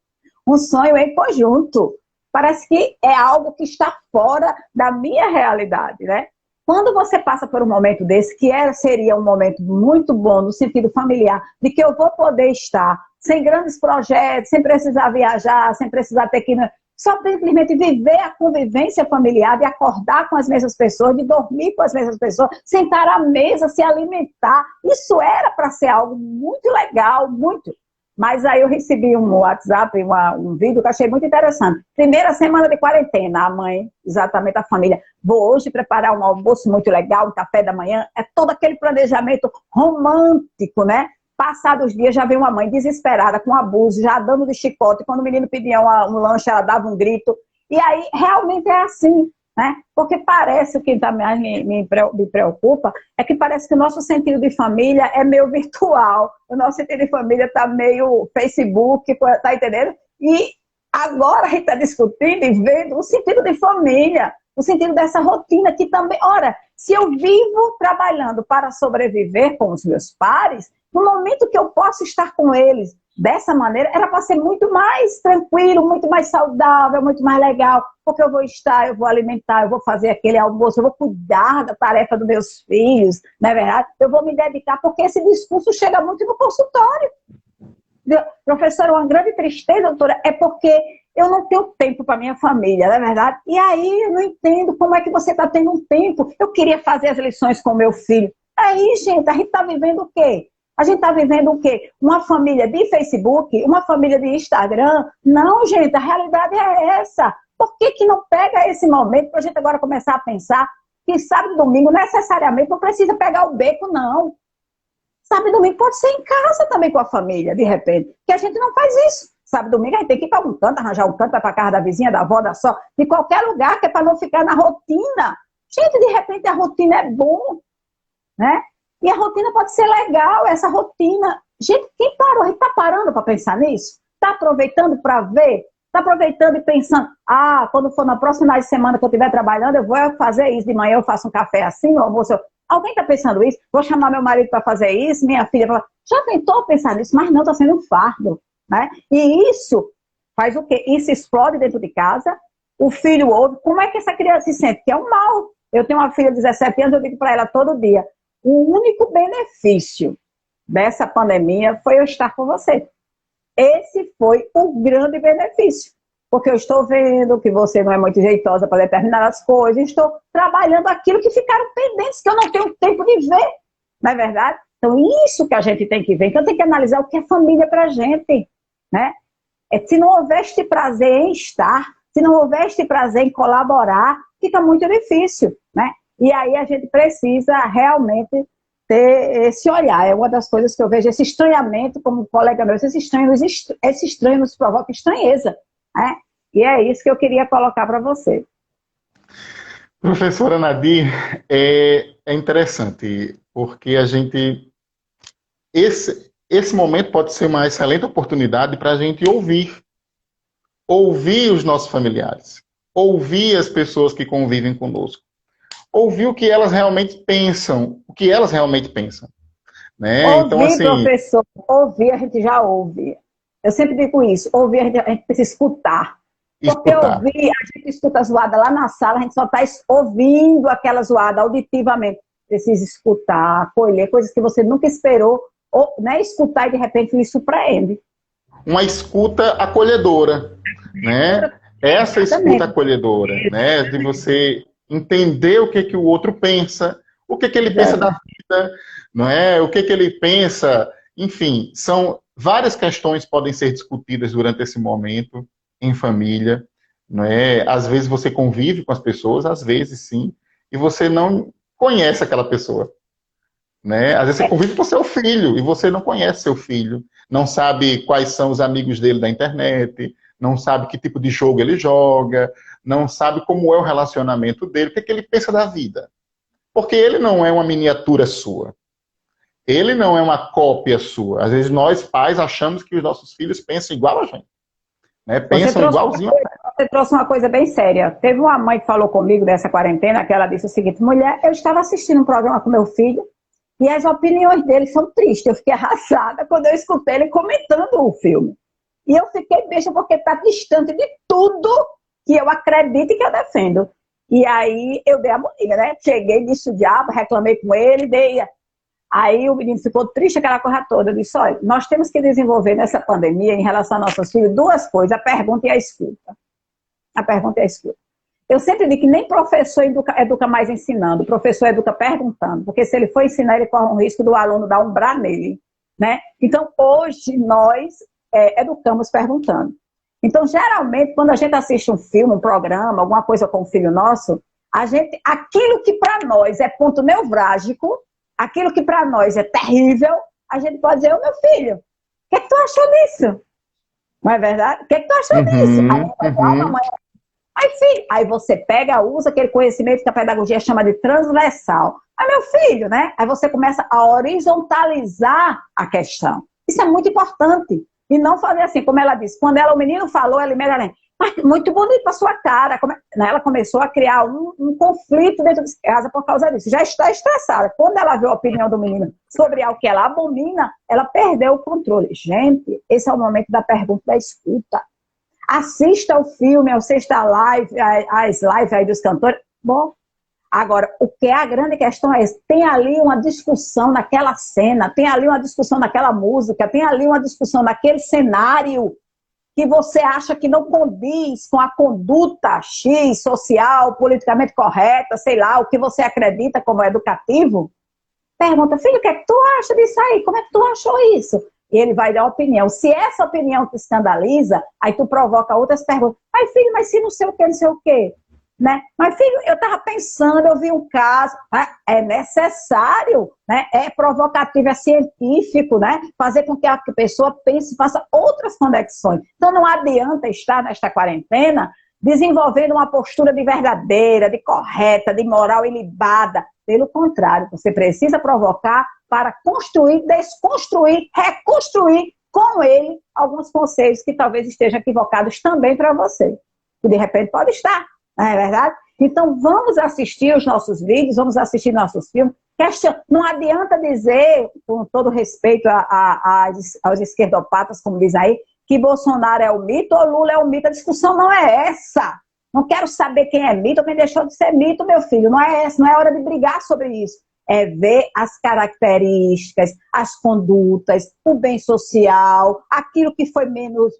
S2: em conjunto. Parece que é algo que está fora da minha realidade, né? Quando você passa por um momento desse, que seria um momento muito bom no sentido familiar, de que eu vou poder estar sem grandes projetos, sem precisar viajar, sem precisar ter que... Só simplesmente viver a convivência familiar, de acordar com as mesmas pessoas, de dormir com as mesmas pessoas, sentar à mesa, se alimentar. Isso era para ser algo muito legal, muito... Mas aí eu recebi um WhatsApp, um vídeo que eu achei muito interessante. Primeira semana de quarentena, a mãe, exatamente a família. Vou hoje preparar um almoço muito legal, um café da manhã. É todo aquele planejamento romântico, né? Passados os dias já veio uma mãe desesperada, com abuso, já dando de chicote. Quando o menino pedia um lanche, ela dava um grito. E aí, realmente é assim, né? Porque parece, o que mais me preocupa, é que parece que o nosso sentido de família é meio virtual. O nosso sentido de família está meio Facebook, tá entendendo? E agora a gente está discutindo e vendo o sentido de família, o sentido dessa rotina que também... Ora, se eu vivo trabalhando para sobreviver com os meus pares, no momento que eu posso estar com eles dessa maneira, era para ser muito mais tranquilo, muito mais saudável, muito mais legal, porque eu vou estar, eu vou alimentar, eu vou fazer aquele almoço, eu vou cuidar da tarefa dos meus filhos, não é verdade? Eu vou me dedicar, porque esse discurso chega muito no consultório. Professora, uma grande tristeza, doutora, é porque eu não tenho tempo para minha família, não é verdade? E aí eu não entendo como é que você está tendo um tempo. Eu queria fazer as lições com meu filho. Aí, gente, a gente está vivendo o quê? A gente está vivendo o quê? Uma família de Facebook? Uma família de Instagram? Não, gente, a realidade é essa. Por que não pega esse momento para a gente agora começar a pensar que sábado e domingo necessariamente não precisa pegar o beco, não. Sábado e domingo pode ser em casa também com a família, de repente. Porque a gente não faz isso. Sábado e domingo a gente tem que ir para um canto, arranjar um canto, vai para a casa da vizinha, da avó, da só, de qualquer lugar, que é para não ficar na rotina. Gente, de repente a rotina é bom, né? E a rotina pode ser legal, essa rotina. Gente, quem parou? A gente está parando para pensar nisso? Está aproveitando para ver? Está aproveitando e pensando, quando for na próxima semana que eu estiver trabalhando, eu vou fazer isso. De manhã eu faço um café assim, no almoço. Alguém está pensando isso? Vou chamar meu marido para fazer isso, minha filha. Já tentou pensar nisso? Mas não, está sendo um fardo, né? E isso faz o quê? Isso explode dentro de casa, o filho ouve. Como é que essa criança se sente? Que é um mal. Eu tenho uma filha de 17 anos, eu digo para ela todo dia, o único benefício dessa pandemia foi eu estar com você. Esse foi o grande benefício. Porque eu estou vendo que você não é muito jeitosa para determinadas coisas, estou trabalhando aquilo que ficaram pendentes, que eu não tenho tempo de ver, não é verdade? Então, isso que a gente tem que ver, então tem que analisar o que é família para a gente, né? Se não houver este prazer em estar, se não houver este prazer em colaborar, fica muito difícil, né? E aí a gente precisa realmente ter esse olhar. É uma das coisas que eu vejo, esse estranhamento, como um colega meu, esse estranho nos provoca estranheza, né? E é isso que eu queria colocar para você.
S1: Professora Nadir, é interessante, porque a gente... Esse momento pode ser uma excelente oportunidade para a gente ouvir os nossos familiares, ouvir as pessoas que convivem conosco, ouvir o que elas realmente pensam, né? Então,
S2: Ouvir,
S1: assim,
S2: professor, ouvir a gente já ouve. Eu sempre digo isso, ouvir a gente precisa escutar. Porque
S1: escutar.
S2: ouvir, a gente escuta a zoada lá na sala, a gente só está ouvindo aquela zoada auditivamente. Precisa escutar, acolher, coisas que você nunca esperou, ou, né, escutar e de repente isso surpreende.
S1: Uma escuta acolhedora, né? Essa escuta
S2: Exatamente.
S1: acolhedora, né? De você entender o que que o outro pensa, o que que ele pensa da vida, não é? O que que ele pensa, enfim, são várias questões que podem ser discutidas durante esse momento em família, não é? Às vezes você convive com as pessoas, às vezes sim, e você não conhece aquela pessoa, né? Às vezes você convive com seu filho e você não conhece seu filho, não sabe quais são os amigos dele da internet, não sabe que tipo de jogo ele joga, não sabe como é o relacionamento dele, o que é que ele pensa da vida. Porque ele não é uma miniatura sua. Ele não é uma cópia sua. Às vezes nós, pais, achamos que os nossos filhos pensam igual a gente, né?
S2: Você
S1: Pensam
S2: trouxe,
S1: igualzinho a gente.
S2: você trouxe uma coisa bem séria. Teve uma mãe que falou comigo dessa quarentena, que ela disse o seguinte: mulher, eu estava assistindo um programa com meu filho e as opiniões dele são tristes. Eu fiquei arrasada quando eu escutei ele comentando o filme. E eu fiquei besta porque está distante de tudo que eu acredito e que eu defendo. E aí eu dei a bolinha, né? Cheguei, disse o diabo, reclamei com ele, dei. Aí o menino ficou triste, aquela coisa toda. Eu disse: olha, nós temos que desenvolver nessa pandemia, em relação a nossos filhos, duas coisas: a pergunta e a escuta. A pergunta e a escuta. Eu sempre digo que nem professor educa mais ensinando, o professor educa perguntando, porque se ele for ensinar, ele corre um risco do aluno dar um brá nele, né? Então, hoje, nós educamos perguntando. Então, geralmente, quando a gente assiste um filme, um programa, alguma coisa com um filho nosso, aquilo que para nós é ponto nevrálgico, aquilo que para nós é terrível, a gente pode dizer: ô meu filho, o que é que tu achou disso? Não é verdade? O que é que tu achou disso? Aí
S1: Uhum,
S2: vai dar uma
S1: uhum.
S2: mãe. Aí, filho, aí você pega, usa aquele conhecimento que a pedagogia chama de transversal. Aí, meu filho, né? Aí você começa a horizontalizar a questão. Isso é muito importante. E não fazer assim, como ela disse, quando o menino falou, ela imediatamente: muito bonito a sua cara. Ela começou a criar um conflito dentro de casa por causa disso. Já está estressada. Quando ela viu a opinião do menino sobre algo que ela abomina, ela perdeu o controle. Gente, esse é o momento da pergunta, da escuta. Assista o filme, assista as lives aí dos cantores. Bom, agora, o que é a grande questão é esse: tem ali uma discussão naquela cena, tem ali uma discussão naquela música, tem ali uma discussão naquele cenário que você acha que não condiz com a conduta X, social, politicamente correta, sei lá, o que você acredita como educativo. Pergunta: filho, o que é que tu acha disso aí? Como é que tu achou isso? E ele vai dar opinião. Se essa opinião te escandaliza, aí tu provoca outras perguntas. Mas filho, mas se não sei o que, não sei o que. Né? Mas filho, eu estava pensando, eu vi um caso. É necessário, né? É provocativo, é científico, né? Fazer com que a pessoa pense, faça outras conexões. Então não adianta estar nesta quarentena desenvolvendo uma postura de verdadeira, de correta, de moral ilibada. Pelo contrário, você precisa provocar para construir, desconstruir, reconstruir com ele alguns conceitos que talvez estejam equivocados também para você. Que de repente pode estar, não é verdade? Então vamos assistir os nossos vídeos, vamos assistir nossos filmes. Não adianta dizer, com todo respeito aos esquerdopatas, como diz aí, que Bolsonaro é o mito ou Lula é o mito. A discussão não é essa. Não quero saber quem é mito ou quem deixou de ser mito, meu filho. Não é essa, não é hora de brigar sobre isso. É ver as características, as condutas, o bem social, aquilo que foi menos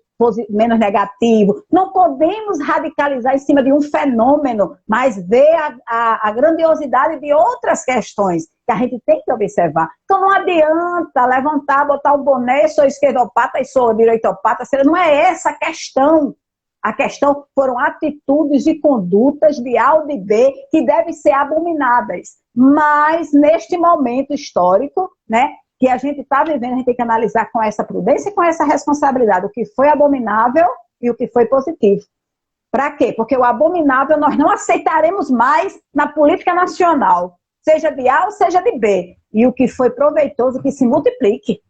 S2: negativo. Não podemos radicalizar em cima de um fenômeno, mas ver a grandiosidade de outras questões que a gente tem que observar. Então não adianta levantar, botar o boné: sou esquerdopata e sou direitopata. Não é essa a questão. A questão foram atitudes e condutas de A ou de B que devem ser abominadas. Mas, neste momento histórico, né, que a gente está vivendo, a gente tem que analisar com essa prudência e com essa responsabilidade o que foi abominável e o que foi positivo. Para quê? Porque o abominável nós não aceitaremos mais na política nacional, seja de A ou seja de B. E o que foi proveitoso, que se multiplique.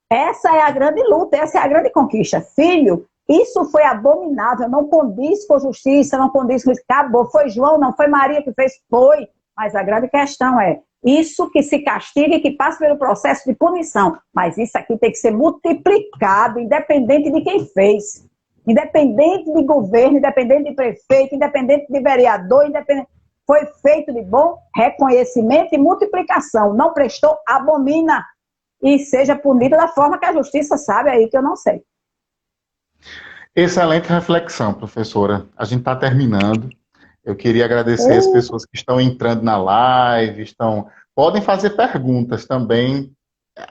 S2: Essa é a grande luta, essa é a grande conquista. Filho, isso foi abominável, não condiz com justiça, não condiz com isso. Acabou. Foi João, não foi Maria que fez? Foi. Mas a grande questão é: Isso que se castiga e que passa pelo processo de punição. Mas isso aqui tem que ser multiplicado, independente de quem fez. Independente de governo, independente de prefeito, independente de vereador, independente... Foi feito de bom reconhecimento e multiplicação. Não prestou, abomina. E seja punido da forma que a justiça sabe aí, que eu não sei.
S1: Excelente reflexão, professora. A gente está terminando. Eu queria agradecer as pessoas que estão entrando na live, podem fazer perguntas também.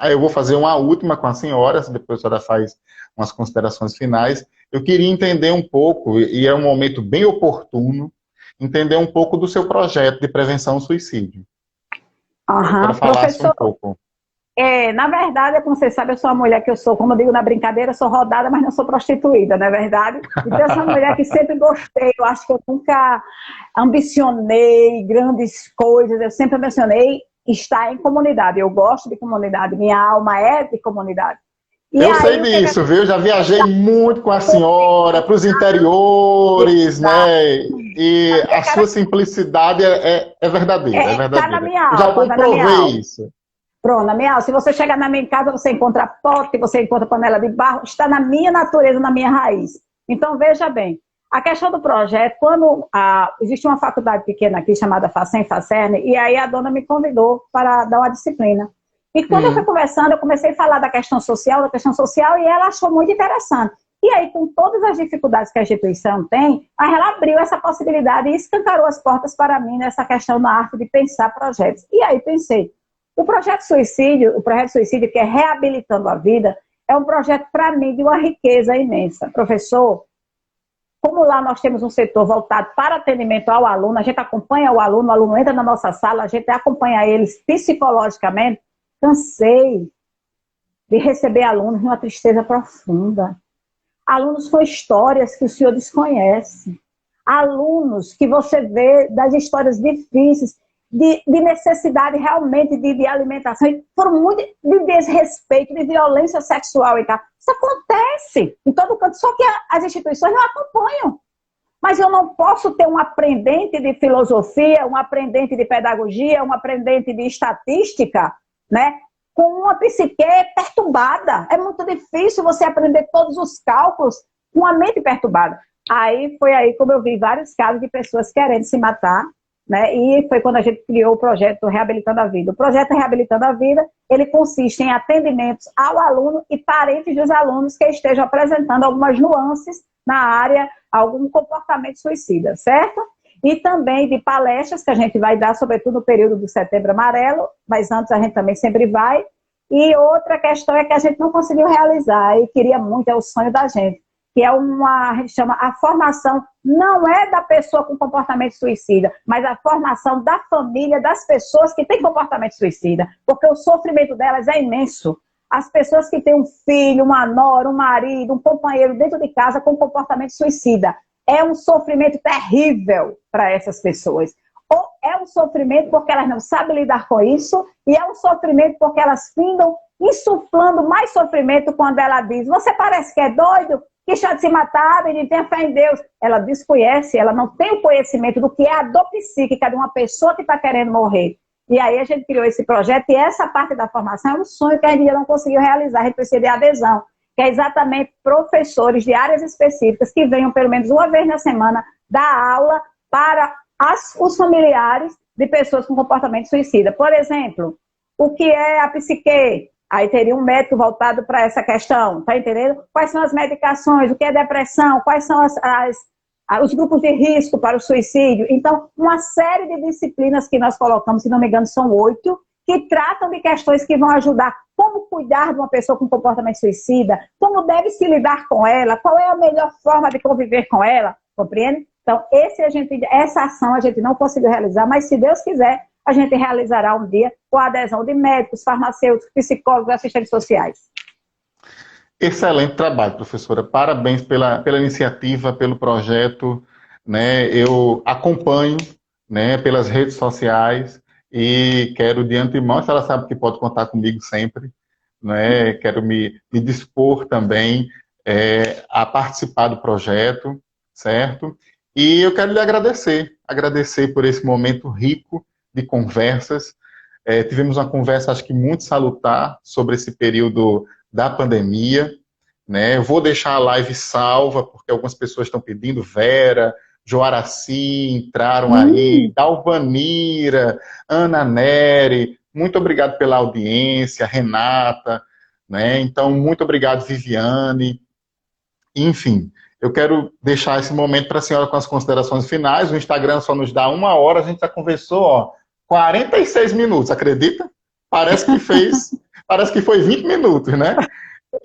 S1: Eu vou fazer uma última com a senhora, depois a senhora faz umas considerações finais. Eu queria entender um pouco, e é um momento bem oportuno, entender um pouco do seu projeto de prevenção ao suicídio.
S2: Aham,
S1: Falasse um pouco.
S2: Na verdade, como você sabe, eu sou uma mulher que eu sou, como eu digo na brincadeira, sou rodada, mas não sou prostituída, não é verdade? Então, eu sou uma mulher que sempre gostei, eu acho que eu nunca ambicionei grandes coisas, eu sempre ambicionei estar em comunidade, eu gosto de comunidade, minha alma é de comunidade.
S1: Eu sei disso, viu? Já viajei muito com a senhora, para os interiores, né? E a sua simplicidade é verdadeira, é verdadeira.
S2: Tá na minha alma,
S1: já comprovei isso.
S2: Pronto, na minha alma. Se você chegar na minha casa, você encontra pote, você encontra panela de barro, está na minha natureza, na minha raiz. Então, veja bem, a questão do projeto, quando existe uma faculdade pequena aqui chamada Facerne, e aí a dona me convidou para dar uma disciplina. E quando eu fui conversando, eu comecei a falar da questão social, e ela achou muito interessante. E aí, com todas as dificuldades que a instituição tem, ela abriu essa possibilidade e escancarou as portas para mim nessa questão da arte de pensar projetos. E aí pensei, o projeto Suicídio, que é Reabilitando a Vida, é um projeto, para mim, de uma riqueza imensa. Professor, como lá nós temos um setor voltado para atendimento ao aluno, a gente acompanha o aluno entra na nossa sala, a gente acompanha eles psicologicamente. Cansei de receber alunos numa tristeza profunda. Alunos com histórias que o senhor desconhece. Alunos que você vê das histórias difíceis, de necessidade realmente de alimentação, e por muito de desrespeito, de violência sexual e tal. Isso acontece em todo canto, só que as instituições não acompanham. Mas eu não posso ter um aprendente de filosofia, um aprendente de pedagogia, um aprendente de estatística, né, com uma psique perturbada. É muito difícil você aprender todos os cálculos com a mente perturbada. Foi aí como eu vi vários casos de pessoas querendo se matar, né? E foi quando a gente criou o projeto Reabilitando a Vida. O projeto Reabilitando a Vida, ele consiste em atendimentos ao aluno e parentes dos alunos que estejam apresentando algumas nuances na área, algum comportamento suicida, certo? E também de palestras que a gente vai dar, sobretudo no período do Setembro Amarelo, mas antes a gente também sempre vai. E outra questão é que a gente não conseguiu realizar, e queria muito, é o sonho da gente, que é a gente chama a formação, não é da pessoa com comportamento suicida, mas a formação da família, das pessoas que têm comportamento suicida, porque o sofrimento delas é imenso. As pessoas que têm um filho, uma nora, um marido, um companheiro dentro de casa com comportamento suicida, é um sofrimento terrível para essas pessoas. Ou é um sofrimento porque elas não sabem lidar com isso, e é um sofrimento porque elas findam insuflando mais sofrimento quando ela diz, você parece que é doido, que já de se matar, e tem fé em Deus. Ela desconhece, ela não tem o conhecimento do que é a dor psíquica de uma pessoa que está querendo morrer. E aí a gente criou esse projeto, e essa parte da formação é um sonho que a gente ainda não conseguiu realizar, a gente precisa de adesão, que é exatamente professores de áreas específicas que venham pelo menos uma vez na semana dar aula para os familiares de pessoas com comportamento suicida. Por exemplo, o que é a psique? Aí teria um médico voltado para essa questão, tá entendendo? Quais são as medicações, o que é depressão, quais são os grupos de risco para o suicídio. Então, uma série de disciplinas que nós colocamos, se não me engano, são 8, que tratam de questões que vão ajudar como cuidar de uma pessoa com comportamento suicida, como deve se lidar com ela, qual é a melhor forma de conviver com ela, compreende? Então, essa ação a gente não conseguiu realizar, mas se Deus quiser, a gente realizará um dia com a adesão de médicos, farmacêuticos, psicólogos e assistentes sociais.
S1: Excelente trabalho, professora. Parabéns pela iniciativa, pelo projeto, né? Eu acompanho, né, pelas redes sociais e quero de antemão, se ela sabe que pode contar comigo sempre, né? Quero me dispor também a participar do projeto, certo? E eu quero lhe agradecer por esse momento rico de conversas, Tivemos uma conversa, acho que muito salutar, sobre esse período da pandemia, né? Eu vou deixar a live salva, porque algumas pessoas estão pedindo, Vera, Joaraci entraram aí, Dalvanira, Ana Nery, muito obrigado pela audiência, Renata, né? Então, muito obrigado, Viviane. Enfim, eu quero deixar esse momento para a senhora com as considerações finais. O Instagram só nos dá 1 hora, a gente já conversou, ó, 46 minutos, acredita? Parece que foi 20 minutos, né?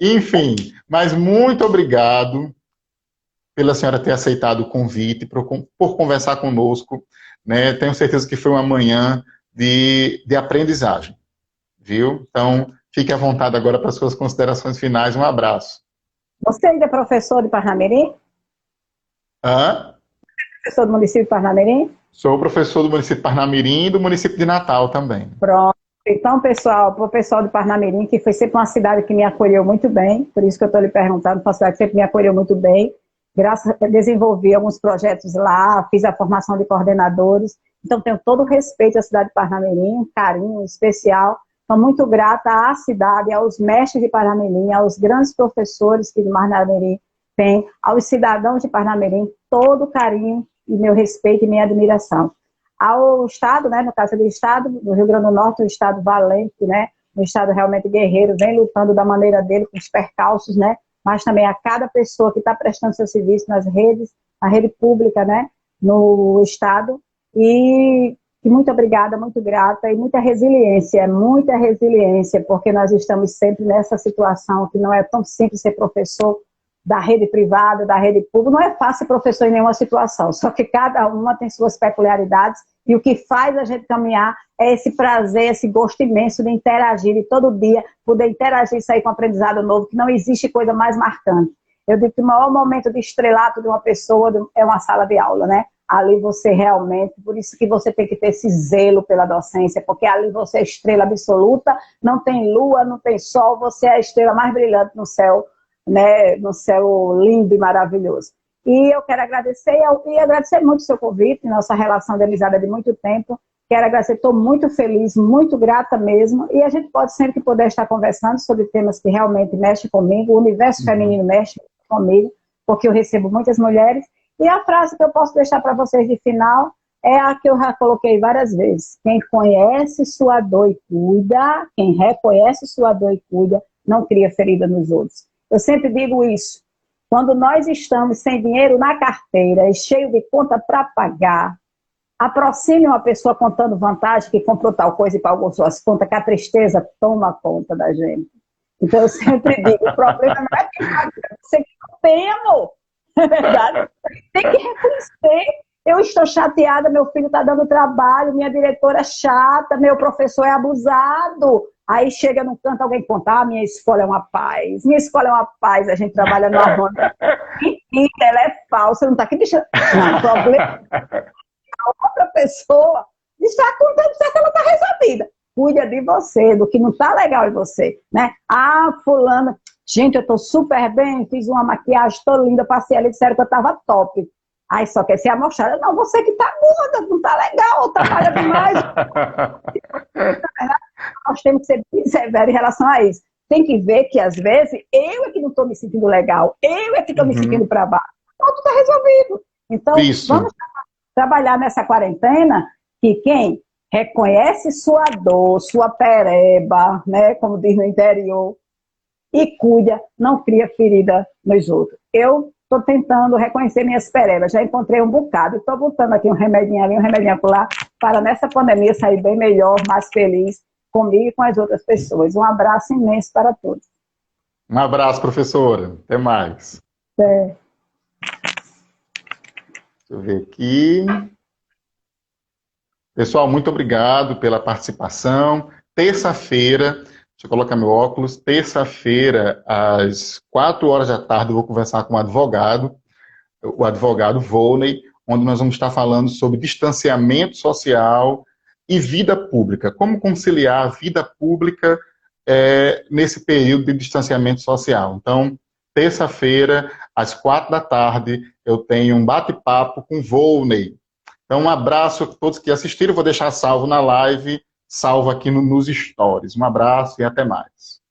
S1: Enfim, mas muito obrigado pela senhora ter aceitado o convite, por conversar conosco, né? Tenho certeza que foi uma manhã de aprendizagem, viu? Então, fique à vontade agora para as suas considerações finais. Um abraço.
S2: Você ainda é professor de Parnamirim?
S1: Hã?
S2: Professor do município de Parnamirim?
S1: Sou professor do município de Parnamirim e do município de Natal também.
S2: Pronto. Então, pessoal, para o pessoal de Parnamirim, que foi sempre uma cidade que me acolheu muito bem, por isso que eu estou lhe perguntando, uma cidade que sempre me acolheu muito bem, desenvolvi alguns projetos lá, fiz a formação de coordenadores, então tenho todo o respeito à cidade de Parnamirim, um carinho especial. Estou muito grata à cidade, aos mestres de Parnamirim, aos grandes professores que de Parnamirim tem, aos cidadãos de Parnamirim, todo o carinho e meu respeito e minha admiração. Ao Estado, né, no caso do Estado, do Rio Grande do Norte, um Estado valente, né, um Estado realmente guerreiro, vem lutando da maneira dele, com os percalços, né, mas também a cada pessoa que está prestando seu serviço nas redes, na rede pública, né, no Estado, e muito obrigada, muito grata, e muita resiliência, porque nós estamos sempre nessa situação que não é tão simples ser professor da rede privada, da rede pública, não é fácil ser professor em nenhuma situação, só que cada uma tem suas peculiaridades, e o que faz a gente caminhar é esse prazer, esse gosto imenso de interagir, e todo dia poder interagir e sair com um aprendizado novo, que não existe coisa mais marcante. Eu digo que o maior momento de estrelato de uma pessoa é uma sala de aula, né? Ali você realmente, por isso que você tem que ter esse zelo pela docência, porque ali você é estrela absoluta, não tem lua, não tem sol, você é a estrela mais brilhante no céu, né, no céu lindo e maravilhoso. E eu quero agradecer, e agradecer muito o seu convite, nossa relação de amizade é de muito tempo. Quero agradecer, estou muito feliz, muito grata mesmo, e a gente pode sempre que puder estar conversando sobre temas que realmente mexem comigo, o universo feminino mexe comigo, porque eu recebo muitas mulheres, e a frase que eu posso deixar para vocês de final é a que eu já coloquei várias vezes: quem conhece sua dor e cuida, quem reconhece sua dor e cuida, não cria ferida nos outros. Eu sempre digo isso. Quando nós estamos sem dinheiro na carteira e cheio de conta para pagar, aproxime uma pessoa contando vantagem que comprou tal coisa e pagou suas contas, que a tristeza toma conta da gente. Então eu sempre digo, o problema não é quem paga, você que não tem, amor. É verdade? Tem que reconhecer. Eu estou chateada, meu filho está dando trabalho, minha diretora é chata, meu professor é abusado. Aí chega num canto, alguém conta: minha escola é uma paz, a gente trabalha no Armando. Mentira, ela é falsa, não está aqui deixando. Não, o problema é a outra pessoa está contando que ela está resolvida. Cuida de você, do que não está legal em você, né? Fulana, gente, eu estou super bem, fiz uma maquiagem, estou linda, passei ali, disseram que eu estava top. Aí só quer ser amostrada. Não, você que está gorda, não está legal, trabalha demais. Nós temos que ser bem severos em relação a isso. Tem que ver que, às vezes, eu é que não estou me sentindo legal, eu é que estou me sentindo para baixo. Pronto, está resolvido. Então, vamos trabalhar nessa quarentena, que quem reconhece sua dor, sua pereba, né, como diz no interior, e cuida, não cria ferida nos outros. Eu estou tentando reconhecer minhas perebas, já encontrei um bocado, estou botando aqui um remedinho ali, um remedinho lá, para nessa pandemia sair bem melhor, mais feliz, comigo e com as outras pessoas. Um abraço imenso para todos.
S1: Um abraço, professora. Até mais.
S2: É.
S1: Deixa eu ver aqui. Pessoal, muito obrigado pela participação. Terça-feira, deixa eu colocar meu óculos, terça-feira, às 4 horas da tarde, eu vou conversar com o advogado Volney, onde nós vamos estar falando sobre distanciamento social e vida pública. Como conciliar a vida pública nesse período de distanciamento social. Então, terça-feira, às 4 da tarde, eu tenho um bate-papo com Volney. Então, um abraço a todos que assistiram. Vou deixar salvo na live salvo aqui nos stories. Um abraço e até mais.